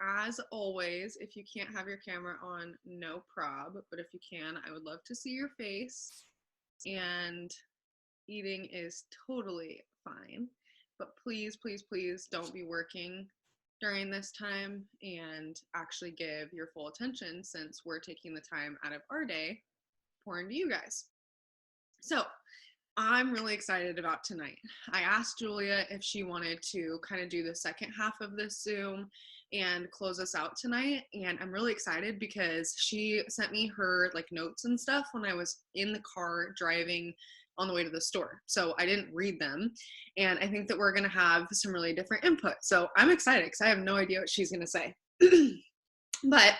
as always, if you can't have your camera on, no prob. But if you can, I would love to see your face. And eating is totally fine. But please, please, please don't be working during this time and actually give your full attention since we're taking the time out of our day pouring to you guys. So I'm really excited about tonight. I asked Julia if she wanted to kind of do the second half of this Zoom and close us out tonight. And I'm really excited because she sent me her like notes and stuff when I was in the car driving on the way to the store. So I didn't read them. And I think that we're going to have some really different input. So I'm excited because I have no idea what she's going to say. But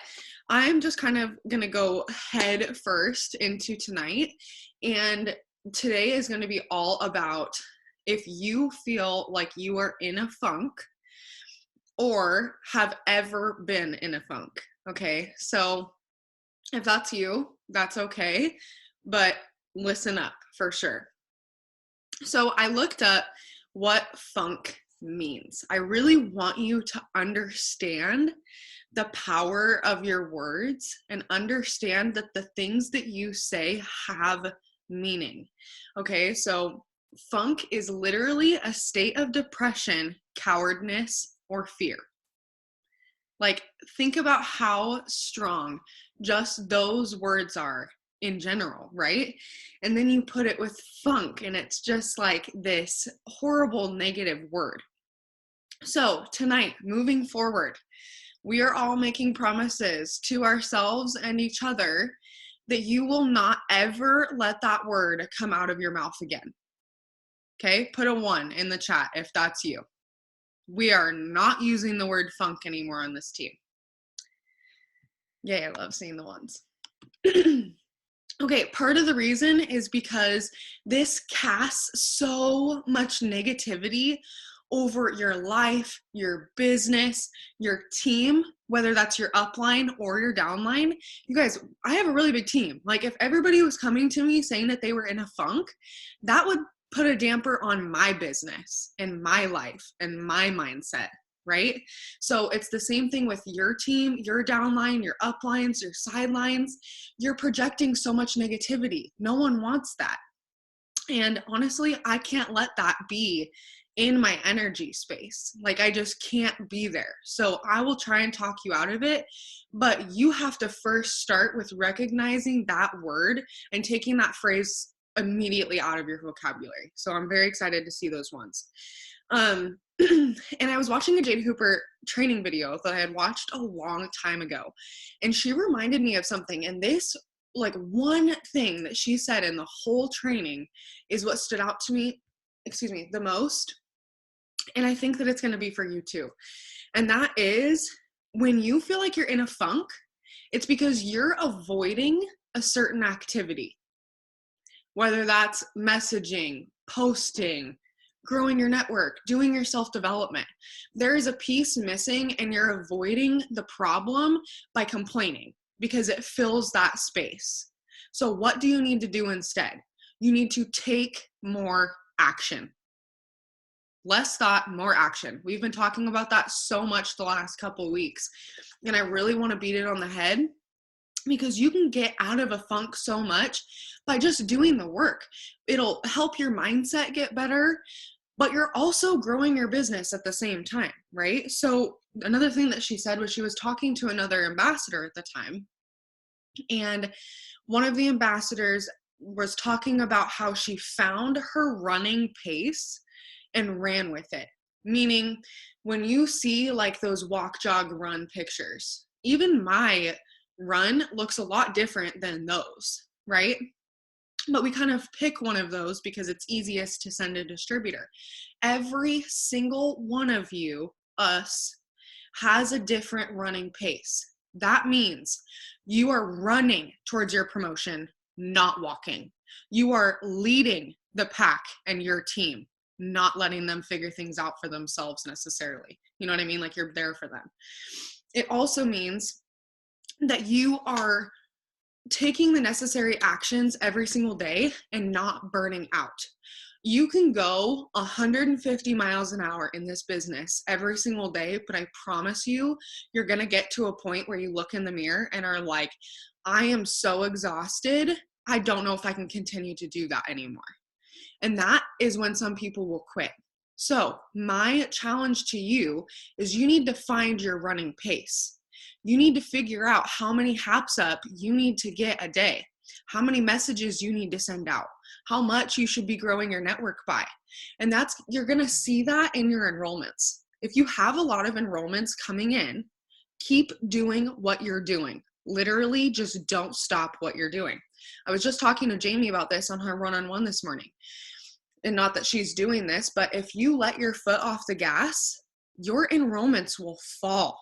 I'm just kind of going to go head first into tonight. And today is going to be all about if you feel like you are in a funk or have ever been in a funk. Okay, so if that's you, that's okay, but listen up for sure. So I looked up what funk means. I really want you to understand the power of your words and understand that the things that you say have meaning. Okay, so funk is literally a state of depression, cowardness, or fear. Like, think about how strong just those words are in general, right? And then you put it with funk, and it's just like this horrible negative word. So tonight, moving forward, we are all making promises to ourselves and each other that you will not ever let that word come out of your mouth again. Okay, put a 1 in the chat if that's you. We are not using the word funk anymore on this team. Yay, I love seeing the ones. Okay, part of the reason is because this casts so much negativity over your life, your business, your team, whether that's your upline or your downline. You guys, I have a really big team. Like, if everybody was coming to me saying that they were in a funk, that would put a damper on my business and my life and my mindset, right? So it's the same thing with your team, your downline, your uplines, your sidelines. You're projecting so much negativity. No one wants that. And honestly, I can't let that be in my energy space. Like, I just can't be there. So I will try and talk you out of it, but you have to first start with recognizing that word and taking that phrase immediately out of your vocabulary. So I'm very excited to see those ones. And I was watching a Jade Hooper training video that I had watched a long time ago, and she reminded me of something. And this, like, one thing that she said in the whole training is what stood out to me, the most. And I think that it's going to be for you too. And that is, when you feel like you're in a funk, it's because you're avoiding a certain activity, whether that's messaging, posting, growing your network, doing your self-development. There is a piece missing, and you're avoiding the problem by complaining because it fills that space. So what do you need to do instead? You need to take more action. Less thought, more action. We've been talking about that so much the last couple of weeks, and I really want to beat it on the head, because you can get out of a funk so much by just doing the work. It'll help your mindset get better, but you're also growing your business at the same time, right? So another thing that she said was she was talking to another ambassador at the time, and one of the ambassadors was talking about how she found her running pace and ran with it. Meaning, when you see like those walk, jog, run pictures, even my run looks a lot different than those, right? But we kind of pick one of those because it's easiest to send a distributor. Every single one of you, us, has a different running pace. That means you are running towards your promotion, not walking. You are leading the pack and your team, not letting them figure things out for themselves necessarily. You know what I mean? Like, you're there for them. It also means that you are taking the necessary actions every single day and not burning out. You can go 150 miles an hour in this business every single day, but I promise you, you're going to get to a point where you look in the mirror and are like, I am so exhausted. I don't know if I can continue to do that anymore. And that is when some people will quit. So my challenge to you is you need to find your running pace. You need to figure out how many haps up you need to get a day, how many messages you need to send out, how much you should be growing your network by. And you're going to see that in your enrollments. If you have a lot of enrollments coming in, keep doing what you're doing. Literally, just don't stop what you're doing. I was just talking to Jamie about this on her one-on-one this morning. And not that she's doing this, but if you let your foot off the gas, your enrollments will fall.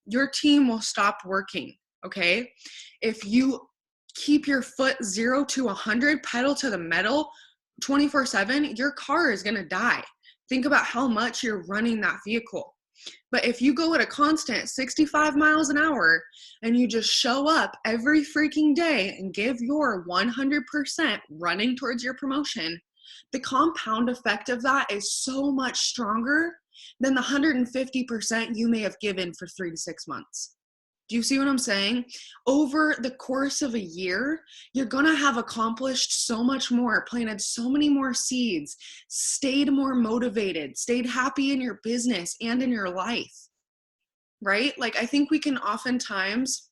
Your team will stop working, okay? If you keep your foot 0 to 100, pedal to the metal 24/7, your car is gonna die. Think about how much you're running that vehicle. But if you go at a constant 65 miles an hour and you just show up every freaking day and give your 100% running towards your promotion, the compound effect of that is so much stronger than the 150% you may have given for 3 to 6 months. Do you see what I'm saying? Over the course of a year, you're going to have accomplished so much more, planted so many more seeds, stayed more motivated, stayed happy in your business and in your life, right? Like, I think we can oftentimes,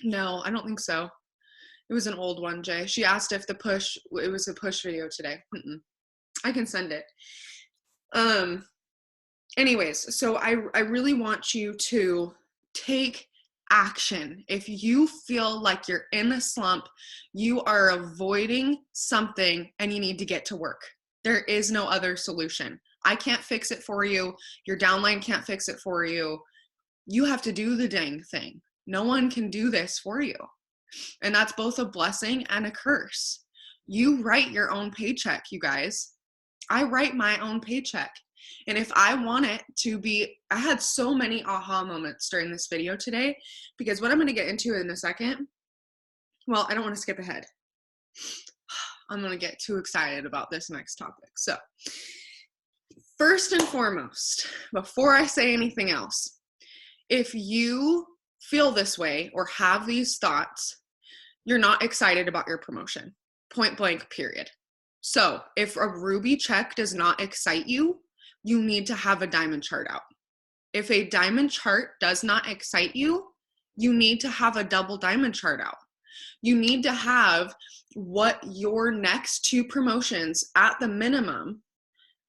no, I don't think so. It was an old one, Jay. She asked if it was a push video today. I can send it. Anyways, so I really want you to take action. If you feel like you're in a slump, you are avoiding something and you need to get to work. There is no other solution. I can't fix it for you. Your downline can't fix it for you. You have to do the dang thing. No one can do this for you. And that's both a blessing and a curse. You write your own paycheck, you guys. I write my own paycheck. And if I want it to be, I had so many aha moments during this video today, because what I'm going to get into in a second, well, I don't want to skip ahead. I'm going to get too excited about this next topic. So first and foremost, before I say anything else, if you feel this way or have these thoughts, you're not excited about your promotion. Point blank, period. So if a Ruby check does not excite you, you need to have a diamond chart out. If a diamond chart does not excite you, you need to have a double diamond chart out. You need to have what your next 2 promotions at the minimum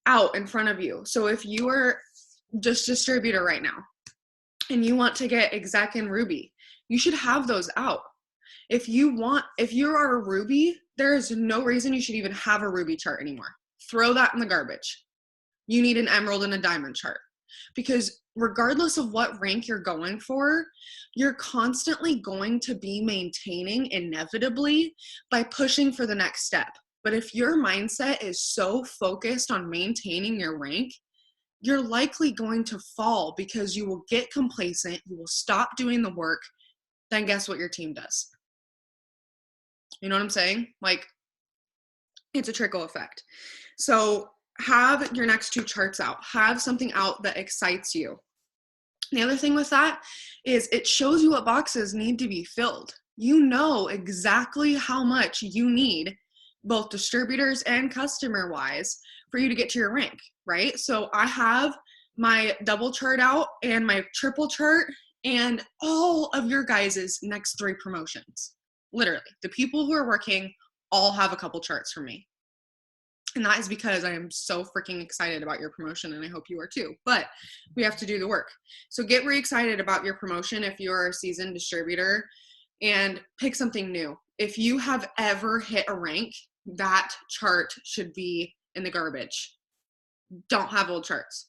out in front of you. So if you are just distributor right now and you want to get exec and Ruby, you should have those out. If you are a Ruby, there is no reason you should even have a Ruby chart anymore. Throw that in the garbage. You need an emerald and a diamond chart, because regardless of what rank you're going for, you're constantly going to be maintaining inevitably by pushing for the next step. But if your mindset is so focused on maintaining your rank, you're likely going to fall because you will get complacent, you will stop doing the work, then guess what your team does? You know what I'm saying? Like, it's a trickle effect. So have your next 2 charts out. Have something out that excites you. The other thing with that is it shows you what boxes need to be filled. You know exactly how much you need, both distributors and customer wise, for you to get to your rank, right? So I have my double chart out and my triple chart and all of your guys' next 3 promotions. Literally, the people who are working all have a couple charts for me. And that is because I am so freaking excited about your promotion, and I hope you are too. But we have to do the work. So get really excited about your promotion if you're a seasoned distributor, and pick something new. If you have ever hit a rank, that chart should be in the garbage. Don't have old charts.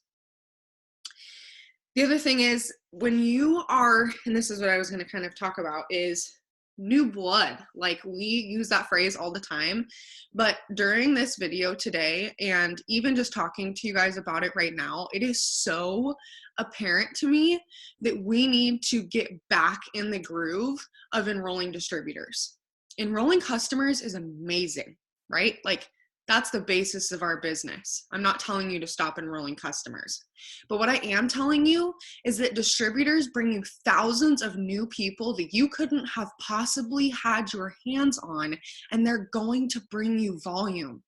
The other thing is, when you are, and this is what I was going to kind of talk about, is new blood. Like, we use that phrase all the time, but during this video today, and even just talking to you guys about it right now, it is so apparent to me that we need to get back in the groove of enrolling distributors. Enrolling customers is amazing, right? Like, That's the basis of our business. I'm not telling you to stop enrolling customers. But what I am telling you is that distributors bring you thousands of new people that you couldn't have possibly had your hands on, and they're going to bring you volume.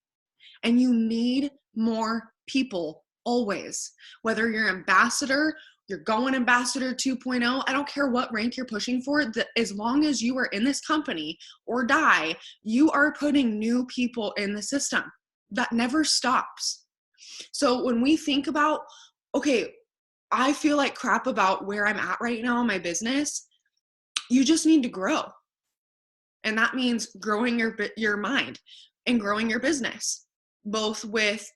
And you need more people always. Whether you're ambassador, you're going ambassador 2.0, I don't care what rank you're pushing for, as long as you are in this company or die, you are putting new people in the system. That never stops. So when we think about, okay, I feel like crap about where I'm at right now in my business, you just need to grow. And that means growing your mind and growing your business, both with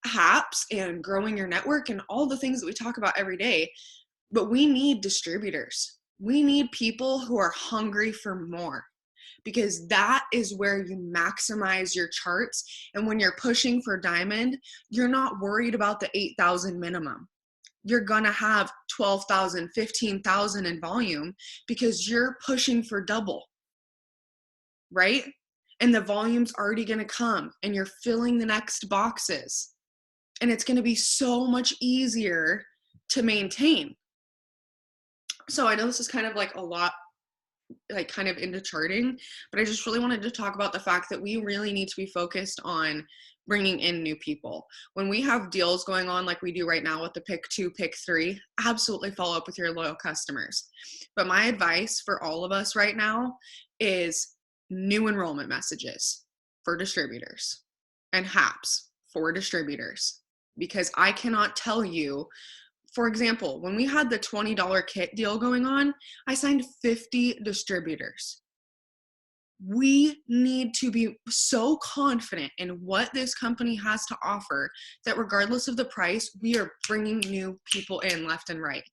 HAPS and growing your network and all the things that we talk about every day. But we need distributors. We need people who are hungry for more, because that is where you maximize your charts. And when you're pushing for diamond, you're not worried about the 8,000 minimum. You're going to have 12,000, 15,000 in volume because you're pushing for double, right? And the volume's already going to come and you're filling the next boxes. And it's going to be so much easier to maintain. So I know this is kind of like a lot, like kind of into charting, but I just really wanted to talk about the fact that we really need to be focused on bringing in new people. When we have deals going on like we do right now with the pick 2, pick 3, absolutely follow up with your loyal customers. But my advice for all of us right now is new enrollment messages for distributors and HAPs for distributors. Because I cannot tell you, for example, when we had the $20 kit deal going on, I signed 50 distributors. We need to be so confident in what this company has to offer that regardless of the price, we are bringing new people in left and right.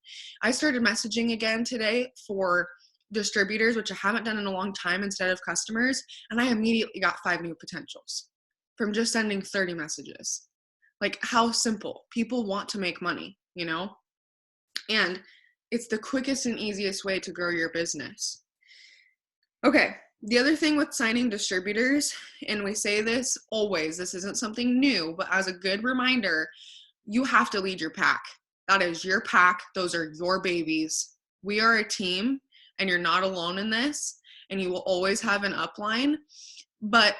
I started messaging again today for distributors, which I haven't done in a long time, instead of customers, and I immediately got 5 new potentials from just sending 30 messages. Like, how simple. People want to make money, you know? And it's the quickest and easiest way to grow your business. Okay, the other thing with signing distributors, and we say this always, this isn't something new, but as a good reminder, you have to lead your pack. That is your pack. Those are your babies. We are a team, and you're not alone in this, and you will always have an upline. But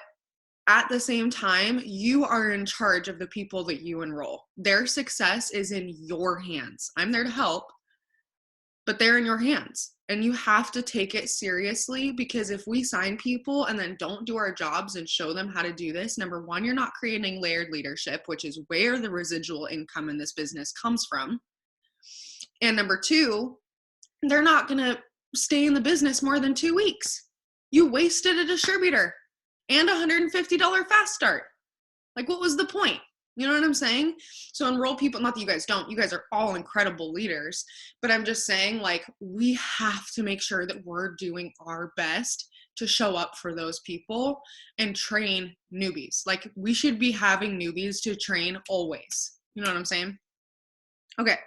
at the same time, you are in charge of the people that you enroll. Their success is in your hands. I'm there to help, but they're in your hands. And you have to take it seriously, because if we sign people and then don't do our jobs and show them how to do this, number one, you're not creating layered leadership, which is where the residual income in this business comes from. And number two, they're not going to stay in the business more than 2 weeks. You wasted a distributor and $150 fast start. Like, what was the point? You know what I'm saying? So enroll people, not that you guys don't, you guys are all incredible leaders, but I'm just saying, like, we have to make sure that we're doing our best to show up for those people and train newbies. Like, we should be having newbies to train always. You know what I'm saying? Okay.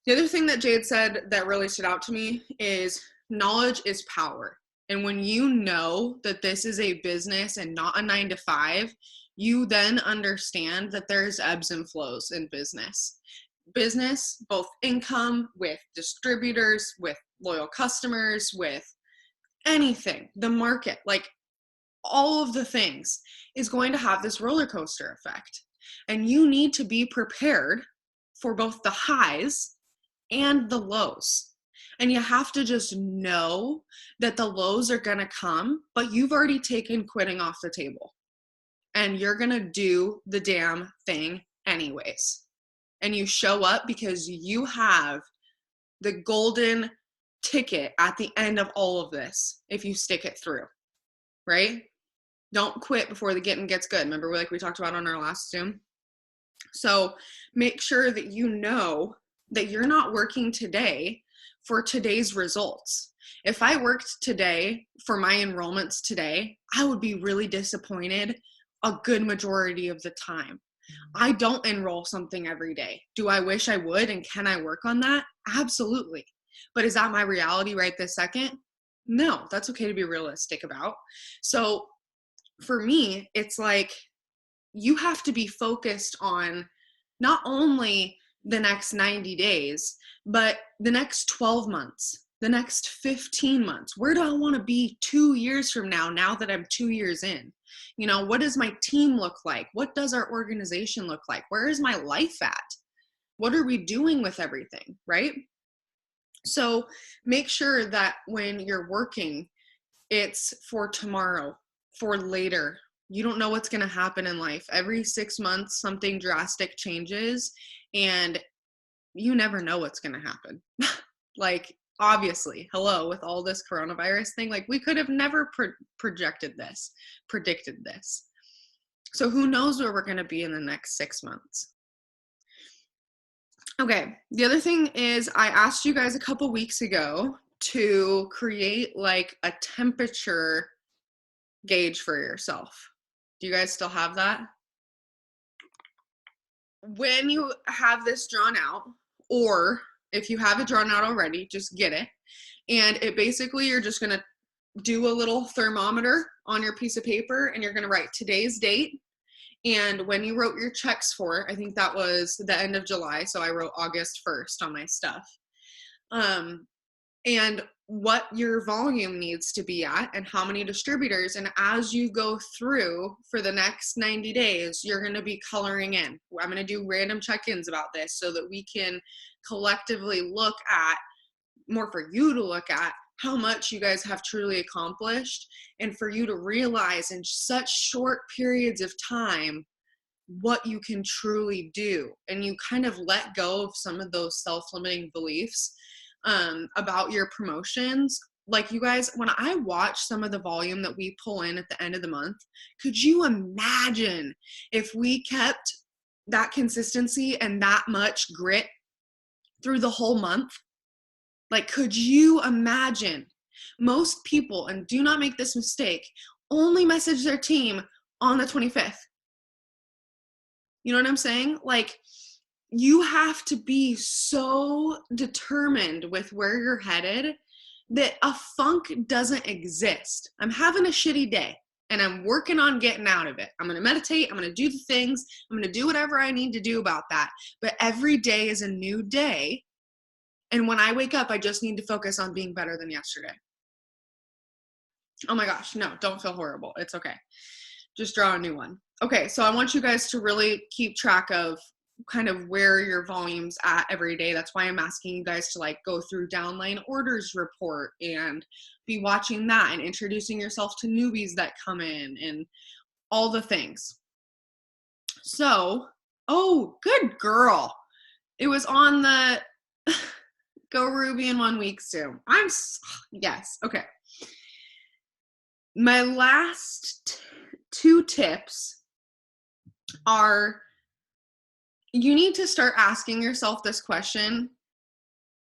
The other thing that Jade said that really stood out to me is knowledge is power. And when you know that this is a business and not a 9-to-5, you then understand that there's ebbs and flows in business. Business, both income, with distributors, with loyal customers, with anything, the market, like all of the things is going to have this roller coaster effect. And you need to be prepared for both the highs and the lows. And you have to just know that the lows are going to come, but you've already taken quitting off the table. And you're going to do the damn thing anyways. And you show up because you have the golden ticket at the end of all of this if you stick it through, right? Don't quit before the getting gets good. Remember, like we talked about on our last Zoom? So make sure that you know that you're not working today for today's results. If I worked today for my enrollments today, I would be really disappointed a good majority of the time. I don't enroll something every day. Do I wish I would, and can I work on that? Absolutely. But is that my reality right this second? No, that's okay to be realistic about. So for me, it's like, you have to be focused on not only the next 90 days, but the next 12 months, the next 15 months. Where do I want to be 2 years from now that I'm 2 years in? You know, what does my team look like? What does our organization look like? Where is my life at? What are we doing with everything, right? So make sure that when you're working, it's for tomorrow, for later. You don't know what's going to happen in life. Every 6 months, something drastic changes, and you never know what's going to happen. Like, obviously, hello, with all this coronavirus thing, like, we could have never predicted this. So who knows where we're going to be in the next 6 months. Okay, the other thing is I asked you guys a couple weeks ago to create like a temperature gauge for yourself. Do you guys still have that? When you have this drawn out, or if you have it drawn out already, just get it. And it basically, you're just gonna do a little thermometer on your piece of paper, and you're gonna write today's date and when you wrote your checks for, I think that was the end of July, so I wrote August 1st on my stuff. And what your volume needs to be at and how many distributors. And as you go through for the next 90 days, you're going to be coloring in. I'm going to do random check-ins about this so that we can collectively look at, more for you to look at, how much you guys have truly accomplished, and for you to realize in such short periods of time what you can truly do. And you kind of let go of some of those self-limiting beliefs about your promotions. Like, you guys, when I watch some of the volume that we pull in at the end of the month, could you imagine if we kept that consistency and that much grit through the whole month? Like, could you imagine? Most people, and do not make this mistake, only message their team on the 25th. You know what I'm saying? Like, you have to be so determined with where you're headed that a funk doesn't exist. I'm having a shitty day and I'm working on getting out of it. I'm going to meditate. I'm going to do the things. I'm going to do whatever I need to do about that. But every day is a new day. And when I wake up, I just need to focus on being better than yesterday. Oh my gosh, no, don't feel horrible. It's okay. Just draw a new one. Okay, so I want you guys to really keep track of kind of where your volume's at every day. That's why I'm asking you guys to like go through downline orders report and be watching that and introducing yourself to newbies that come in and all the things. So, oh, good girl. It was on the Go Ruby in 1 week soon. Yes, okay. My last two tips are, you need to start asking yourself this question.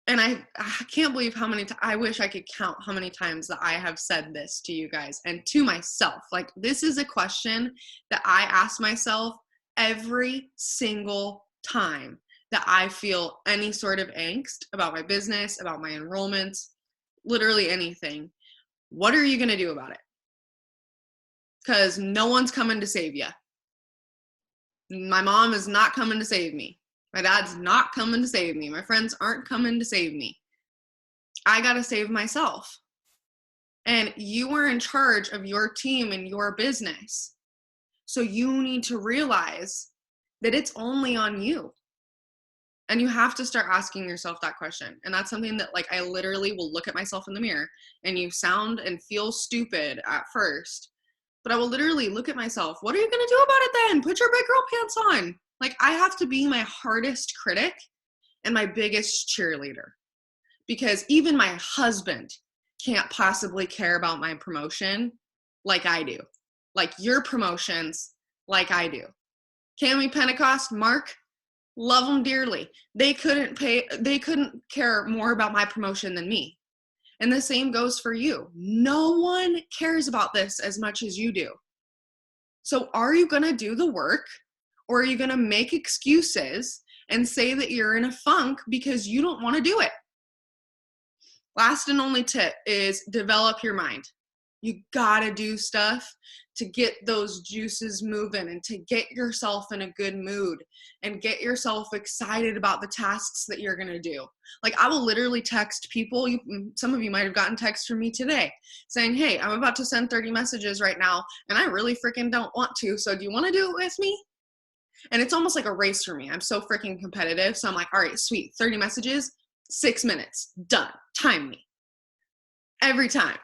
And I can't believe how many I wish I could count how many times that I have said this to you guys and to myself. Like, this is a question that I ask myself every single time that I feel any sort of angst about my business, about my enrollments, literally anything. What are you going to do about it? Because no one's coming to save you. My mom is not coming to save me. My dad's not coming to save me. My friends aren't coming to save me. I got to save myself. And you are in charge of your team and your business. So you need to realize that it's only on you. And you have to start asking yourself that question. And that's something that, like, I literally will look at myself in the mirror, and you sound and feel stupid at first, but I will literally look at myself. What are you going to do about it then? Put your big girl pants on. Like, I have to be my hardest critic and my biggest cheerleader, because even my husband can't possibly care about my promotion like I do. Like your promotions like I do. Cami Pentecost, Mark, love them dearly. They couldn't care more about my promotion than me. And the same goes for you. No one cares about this as much as you do. So are you going to do the work, or are you going to make excuses and say that you're in a funk because you don't want to do it? Last and only tip is develop your mind. You gotta do stuff to get those juices moving and to get yourself in a good mood and get yourself excited about the tasks that you're gonna do. Like, I will literally text people, some of you might have gotten texts from me today saying, hey, I'm about to send 30 messages right now and I really freaking don't want to, so do you wanna do it with me? And it's almost like a race for me. I'm so freaking competitive. So I'm like, all right, sweet, 30 messages, 6 minutes, done, time me. Every time,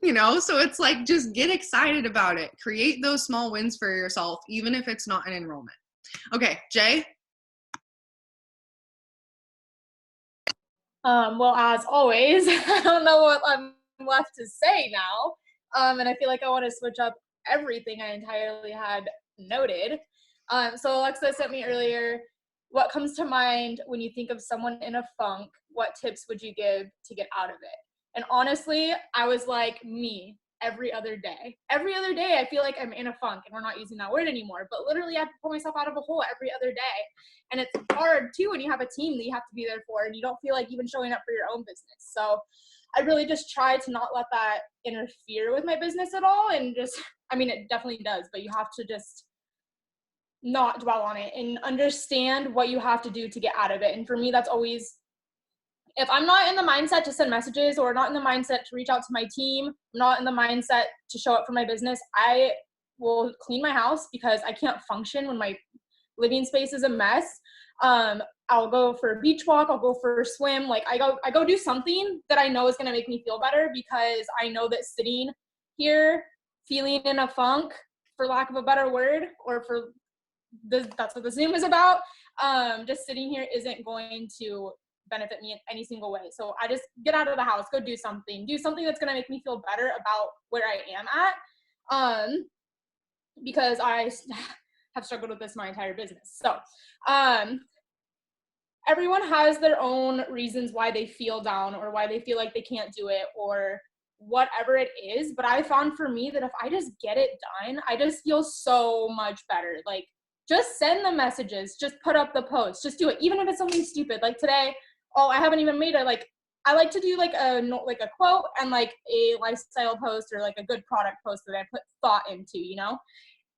you know? So it's like, just get excited about it. Create those small wins for yourself, even if it's not an enrollment. Okay, Jay? Well, as always, I don't know what I'm left to say now. And I feel like I want to switch up everything I entirely had noted. So Alexa sent me earlier, what comes to mind when you think of someone in a funk? What tips would you give to get out of it? And honestly, I was like, me, every other day. Every other day, I feel like I'm in a funk, and we're not using that word anymore, but literally I have to pull myself out of a hole every other day. And it's hard too when you have a team that you have to be there for and you don't feel like even showing up for your own business. So I really just try to not let that interfere with my business at all. And just, I mean, it definitely does, but you have to just not dwell on it and understand what you have to do to get out of it. And for me, that's always, if I'm not in the mindset to send messages or not in the mindset to reach out to my team, not in the mindset to show up for my business, I will clean my house because I can't function when my living space is a mess. I'll go for a beach walk. I'll go for a swim. Like I go do something that I know is going to make me feel better, because I know that sitting here feeling in a funk, for lack of a better word, or for this, that's what the Zoom is about. Just sitting here isn't going to benefit me in any single way. So I just get out of the house, go do something that's going to make me feel better about where I am at. Because I have struggled with this my entire business. So everyone has their own reasons why they feel down or why they feel like they can't do it or whatever it is. But I found for me that if I just get it done, I just feel so much better. Like, just send the messages, just put up the post, just do it. Even if it's something stupid, like today, I haven't even made it. Like, I like to do like a quote and like a lifestyle post or like a good product post that I put thought into, you know?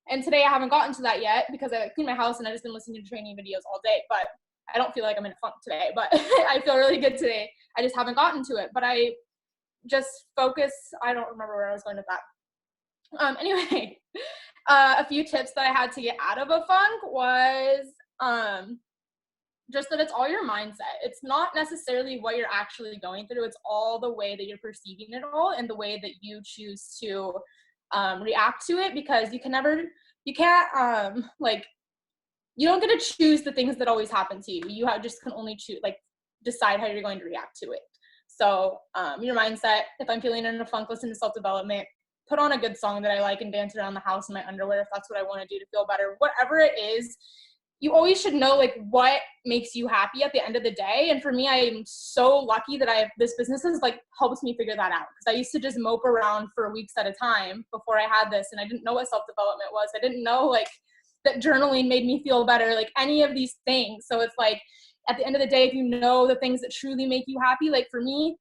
And today I haven't gotten to that yet because I cleaned my house and I just been listening to training videos all day, but I don't feel like I'm in a funk today, but I feel really good today. I just haven't gotten to it, but I just focus. I don't remember where I was going with that. Anyway, a few tips that I had to get out of a funk was just that it's all your mindset. It's not necessarily what you're actually going through. It's all the way that you're perceiving it all and the way that you choose to react to it, because you can't you don't get to choose the things that always happen to you. You just can only decide how you're going to react to it. So your mindset, if I'm feeling in a funk, listen to self-development, put on a good song that I like and dance around the house in my underwear if that's what I want to do to feel better. Whatever it is, you always should know like what makes you happy at the end of the day. And for me, I am so lucky that this business has like helped me figure that out, because I used to just mope around for weeks at a time before I had this, and I didn't know what self-development was. I didn't know like that journaling made me feel better, like any of these things. So it's like at the end of the day, if you know the things that truly make you happy, like for me,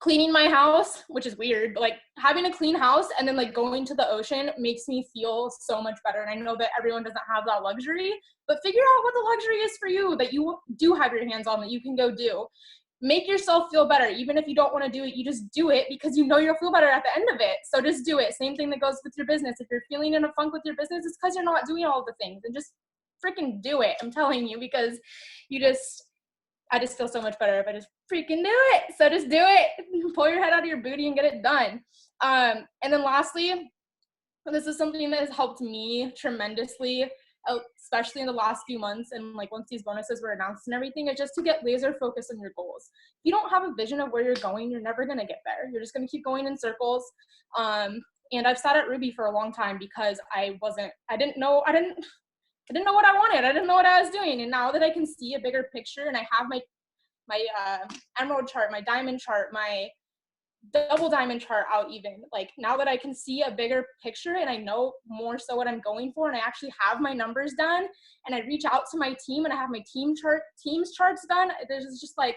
cleaning my house, which is weird, but like having a clean house and then like going to the ocean makes me feel so much better. And I know that everyone doesn't have that luxury, but figure out what the luxury is for you that you do have your hands on, that you can go do. Make yourself feel better. Even if you don't want to do it, you just do it because you know you'll feel better at the end of it. So just do it. Same thing that goes with your business. If you're feeling in a funk with your business, it's because you're not doing all the things, and just freaking do it. I'm telling you, because I just feel so much better if I just freaking do it. So just do it. Pull your head out of your booty and get it done. And then lastly, this is something that has helped me tremendously, especially in the last few months. And like once these bonuses were announced and everything, is just to get laser focused on your goals. If you don't have a vision of where you're going, you're never going to get there. You're just going to keep going in circles. And I've sat at Ruby for a long time because I didn't know what I wanted. I didn't know what I was doing. And now that I can see a bigger picture and I have my emerald chart, my diamond chart, my double diamond chart out, even like now that I can see a bigger picture and I know more so what I'm going for, and I actually have my numbers done, and I reach out to my team and I have my team's charts done, there's just like,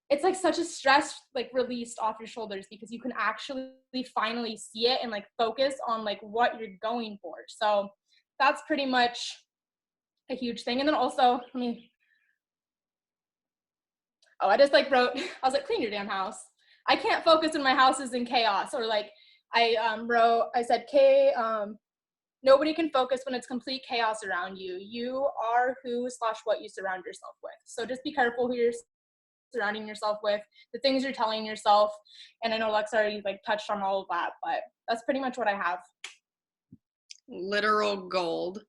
it's like such a stress like released off your shoulders because you can actually finally see it and like focus on like what you're going for. So that's pretty much a huge thing. And then also, I just like wrote, I was like, clean your damn house. I can't focus when my house is in chaos. Or like I said, nobody can focus when it's complete chaos around you. You are who/what you surround yourself with. So just be careful who you're surrounding yourself with, the things you're telling yourself. And I know Lex already like touched on all of that, but that's pretty much what I have. Literal gold.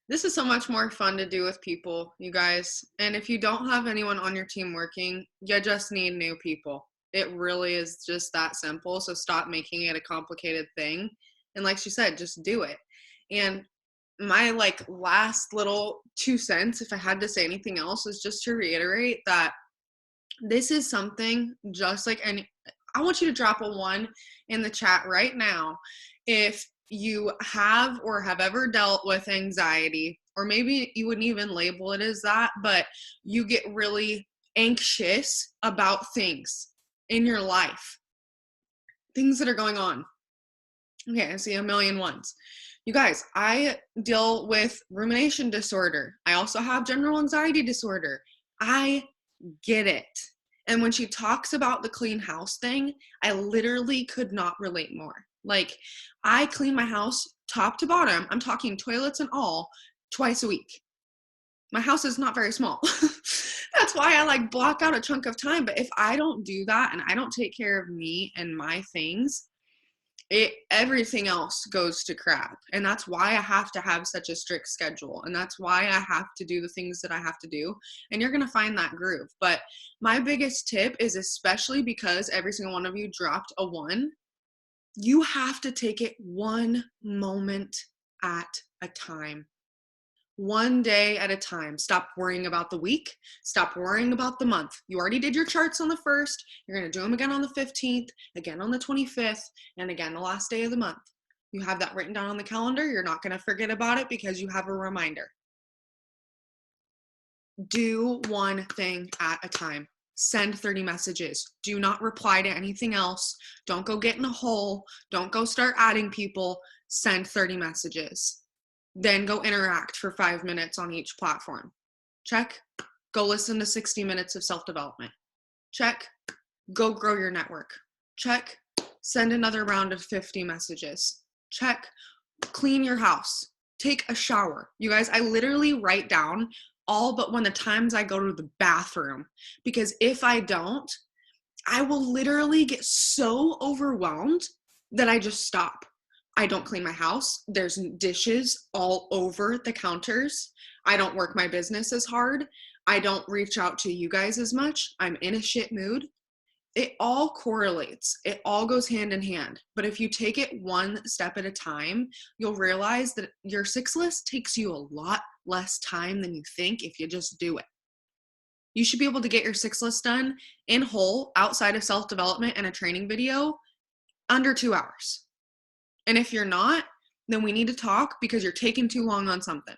This is so much more fun to do with people, you guys. And if you don't have anyone on your team working, you just need new people. It really is just that simple. So stop making it a complicated thing. And like she said, just do it. And my like last little 2 cents, if I had to say anything else, is just to reiterate that this is something just like any, I want you to drop a 1 in the chat right now if you have or have ever dealt with anxiety, or maybe you wouldn't even label it as that, but you get really anxious about things in your life, things that are going on. Okay, I see a million ones. You guys, I deal with rumination disorder. I also have general anxiety disorder. I get it. And when she talks about the clean house thing, I literally could not relate more. Like, I clean my house top to bottom. I'm talking toilets and all twice a week. My house is not very small. That's why I like block out a chunk of time. But if I don't do that and I don't take care of me and my things, everything else goes to crap. And that's why I have to have such a strict schedule. And that's why I have to do the things that I have to do. And you're going to find that groove. But my biggest tip is, especially because every single one of you dropped a 1, you have to take it one moment at a time. One day at a time. Stop worrying about the week. Stop worrying about the month. You already did your charts on the 1st. You're going to do them again on the 15th, again on the 25th, and again the last day of the month. You have that written down on the calendar. You're not going to forget about it because you have a reminder. Do one thing at a time. Send 30 messages. Do not reply to anything else. Don't go get in a hole. Don't go start adding people. Send 30 messages. Then go interact for 5 minutes on each platform. Check. Go listen to 60 minutes of self-development. Check. Go grow your network. Check. Send another round of 50 messages. Check. Clean your house. Take a shower. You guys, I literally write down all but when the times I go to the bathroom, because if I don't, I will literally get so overwhelmed that I just stop. I don't clean my house. There's dishes all over the counters. I don't work my business as hard. I don't reach out to you guys as much. I'm in a shit mood. It all correlates. It all goes hand in hand. But if you take it one step at a time, you'll realize that your 6 list takes you a lot less time than you think if you just do it. You should be able to get your 6 list done in whole, outside of self-development and a training video, under 2 hours. And if you're not, then we need to talk because you're taking too long on something.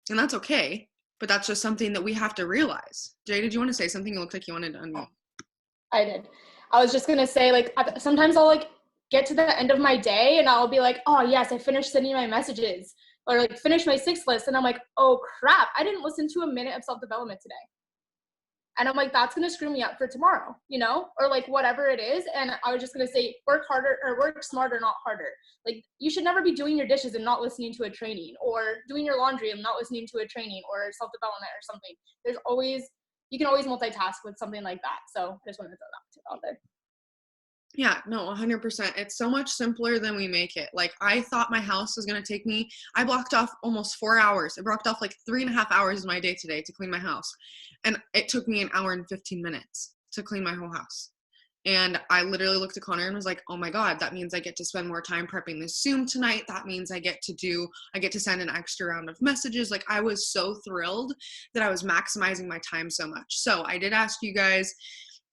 And that's okay, but that's just something that we have to realize. Jay, did you want to say something? It looked like you wanted to unmute. I did. I was just going to say, like, sometimes I'll like get to the end of my day and I'll be like, oh yes, I finished sending my messages, or like finish my 6 list. And I'm like, oh crap, I didn't listen to a minute of self-development today. And I'm like, that's going to screw me up for tomorrow, you know, or like whatever it is. And I was just going to say, work harder, or work smarter, not harder. Like, you should never be doing your dishes and not listening to a training, or doing your laundry and not listening to a training or self-development or something. You can always multitask with something like that. So I just wanted to throw that out there. Yeah, no, 100%. It's so much simpler than we make it. Like, I thought my house was going to take me, I blocked off almost 4 hours. I blocked off like 3.5 hours of my day today to clean my house. And it took me 1 hour and 15 minutes to clean my whole house. And I literally looked at Connor and was like, oh my God, that means I get to spend more time prepping this Zoom tonight. That means I get to send an extra round of messages. Like, I was so thrilled that I was maximizing my time so much. So I did ask you guys,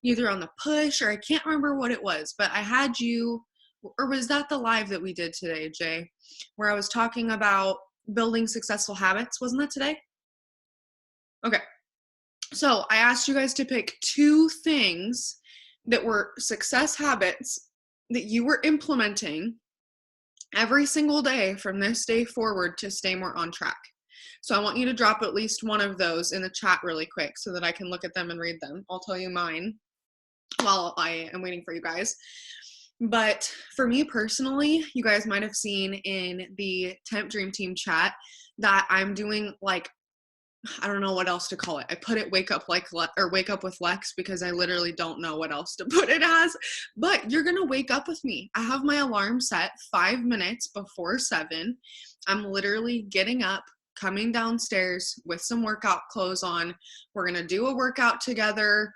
either on the push, or I can't remember what it was, but I had you, or was that the live that we did today, Jay, where I was talking about building successful habits? Wasn't that today? Okay. So I asked you guys to pick 2 things that were success habits that you were implementing every single day from this day forward to stay more on track. So I want you to drop at least one of those in the chat really quick so that I can look at them and read them. I'll tell you mine while I am waiting for you guys. But for me personally, you guys might have seen in the Temp Dream Team chat that I'm doing like, I don't know what else to call it. I put it wake up with Lex because I literally don't know what else to put it as. But you're gonna wake up with me. I have my alarm set 5 minutes before 7. I'm literally getting up, coming downstairs with some workout clothes on. We're gonna do a workout together.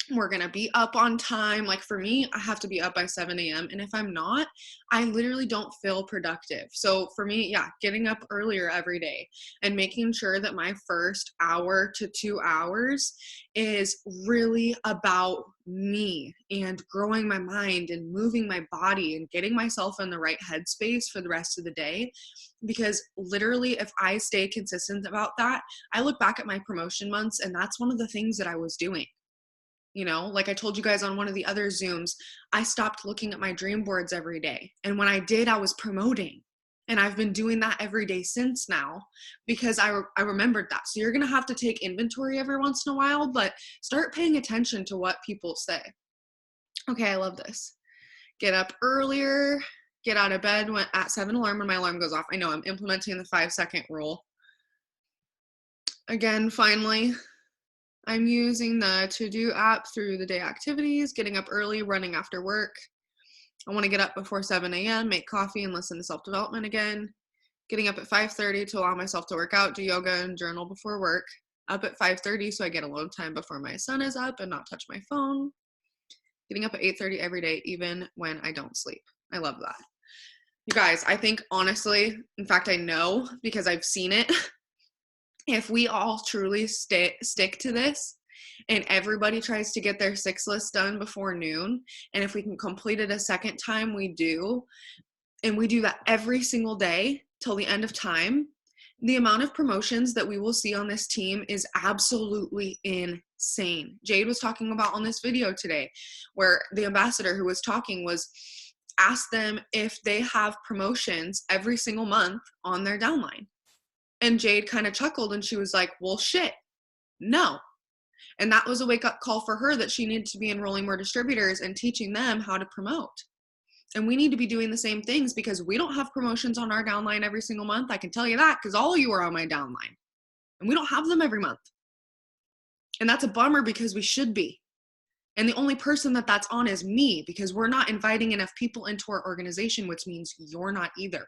We're going to be up on time. Like for me, I have to be up by 7 a.m. And if I'm not, I literally don't feel productive. So for me, yeah, getting up earlier every day and making sure that my first hour to 2 hours is really about me and growing my mind and moving my body and getting myself in the right headspace for the rest of the day. Because literally, if I stay consistent about that, I look back at my promotion months and that's one of the things that I was doing. You know, like I told you guys on one of the other Zooms, I stopped looking at my dream boards every day. And when I did, I was promoting. And I've been doing that every day since now because I remembered that. So you're going to have to take inventory every once in a while, but start paying attention to what people say. Okay, I love this. Get up earlier, get out of bed at 7 alarm when my alarm goes off. I know I'm implementing the 5-second rule. Again, finally, I'm using the to-do app through the day activities, getting up early, running after work. I want to get up before 7 a.m., make coffee, and listen to self-development again. Getting up at 5:30 to allow myself to work out, do yoga, and journal before work. Up at 5:30 so I get alone time before my son is up and not touch my phone. Getting up at 8:30 every day, even when I don't sleep. I love that. You guys, I think honestly, in fact, I know because I've seen it, if we all truly stick to this and everybody tries to get their 6 list done before noon, and if we can complete it a second time, we do, and we do that every single day till the end of time, the amount of promotions that we will see on this team is absolutely insane. Jade was talking about on this video today where the ambassador who was talking was asked them if they have promotions every single month on their downline. And Jade kind of chuckled and she was like, well, shit, no. And that was a wake-up call for her that she needed to be enrolling more distributors and teaching them how to promote. And we need to be doing the same things because we don't have promotions on our downline every single month. I can tell you that because all of you are on my downline. And we don't have them every month. And that's a bummer because we should be. And the only person that's on is me because we're not inviting enough people into our organization, which means you're not either.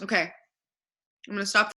Okay. I'm going to stop